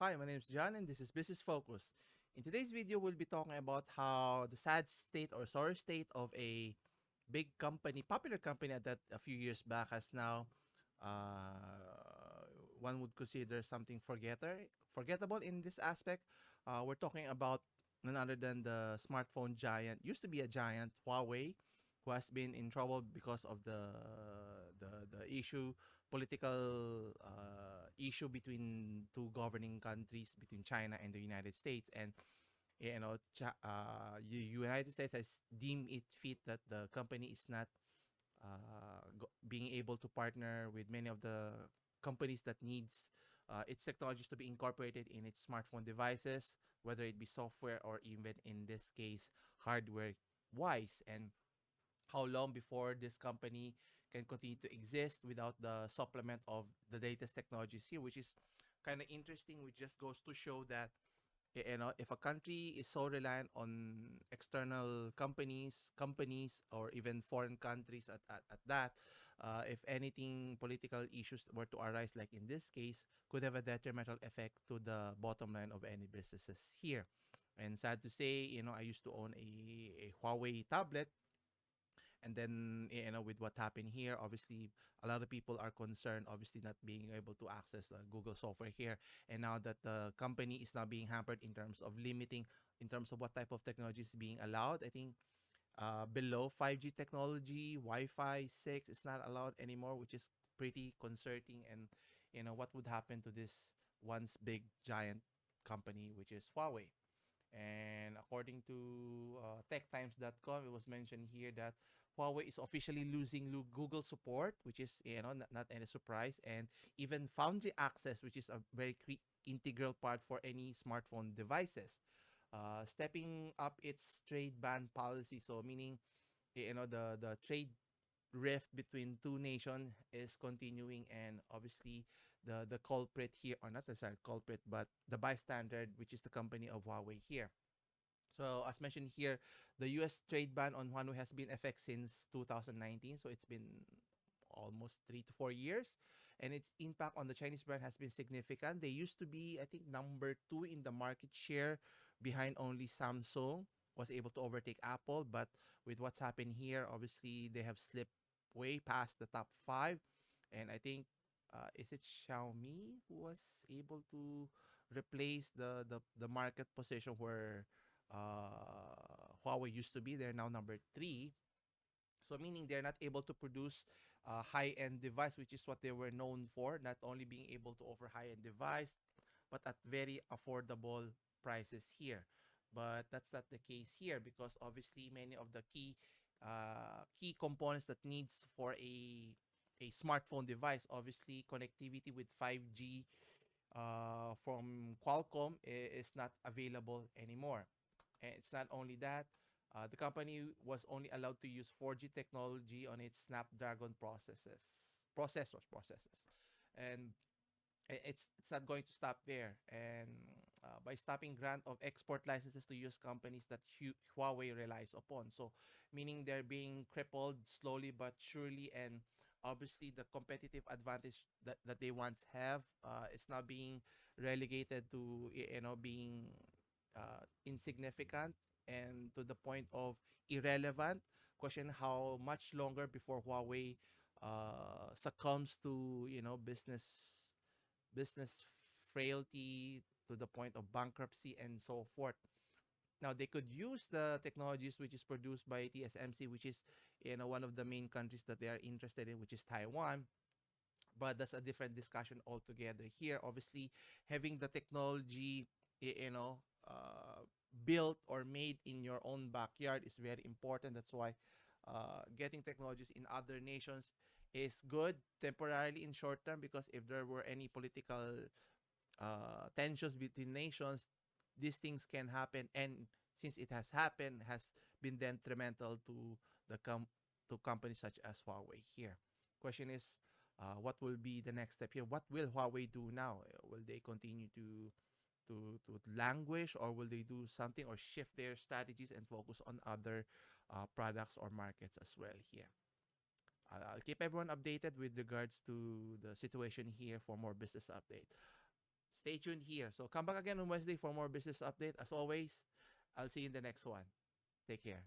Hi, my name is John and this is Business Focus. In today's video, we'll be talking about how the sad state or sorry state of a big company, popular company that a few years back has now one would consider something forgettable in this aspect. We're talking about none other than the smartphone giant, used to be a giant, Huawei, who has been in trouble because of the issue, political issue between two governing countries, between China and the United States. And United States has deemed it fit that the company is not being able to partner with many of the companies that needs its technologies to be incorporated in its smartphone devices, whether it be software or even in this case hardware wise. And how long before this company can continue to exist without the supplement of the latest technologies here, which is kind of interesting, which just goes to show that if a country is so reliant on external companies or even foreign countries at that, if anything political issues were to arise, like in this case, could have a detrimental effect to the bottom line of any businesses here. And sad to say, I used to own a Huawei tablet, and then with what happened here, obviously a lot of people are concerned, obviously not being able to access the Google software here. And now that the company is now being hampered in terms of limiting, in terms of what type of technology is being allowed, I think below 5G technology, Wi-Fi 6 is not allowed anymore, which is pretty concerning. And what would happen to this once big giant company, which is Huawei. And according to techtimes.com, it was mentioned here that Huawei is officially losing Google support, which is not any surprise, and even foundry access, which is a very integral part for any smartphone devices. Stepping up its trade ban policy, so meaning the trade rift between two nations is continuing, and obviously the culprit here, or not necessarily culprit, but the bystander, which is the company of Huawei here. So as mentioned here, the U.S. trade ban on Huawei has been in effect since 2019. So it's been almost 3 to 4 years, and its impact on the Chinese brand has been significant. They used to be, I think, number two in the market share, behind only Samsung was able to overtake Apple. But with what's happened here, obviously they have slipped way past the top five, and I think. Is it Xiaomi who was able to replace the market position where Huawei used to be? They're now number three. So meaning they're not able to produce a high-end device, which is what they were known for, not only being able to offer high-end device, but at very affordable prices here. But that's not the case here, because obviously many of the key components that needs for a smartphone device, obviously connectivity with 5G from Qualcomm is not available anymore. And it's not only that, the company was only allowed to use 4G technology on its Snapdragon processors. And it's not going to stop there. And by stopping grant of export licenses to use companies that Huawei relies upon, so meaning they're being crippled slowly but surely. And obviously the competitive advantage that they once have is now being relegated to being insignificant, and to the point of irrelevant. Question how much longer before Huawei succumbs to business frailty, to the point of bankruptcy and so forth. Now they could use the technologies which is produced by TSMC, which is one of the main countries that they are interested in, which is Taiwan. But that's a different discussion altogether. Here, obviously, having the technology, built or made in your own backyard is very important. That's why getting technologies in other nations is good temporarily in short term, because if there were any political tensions between nations, these things can happen. And since it has happened, has been detrimental to the to companies such as Huawei here. Question is, what will be the next step here? What will Huawei do now? Will they continue to languish, or will they do something, or shift their strategies and focus on other products or markets as well here? I'll keep everyone updated with regards to the situation here for more business update. Stay tuned here. So come back again on Wednesday for more business update. As always, I'll see you in the next one. Take care.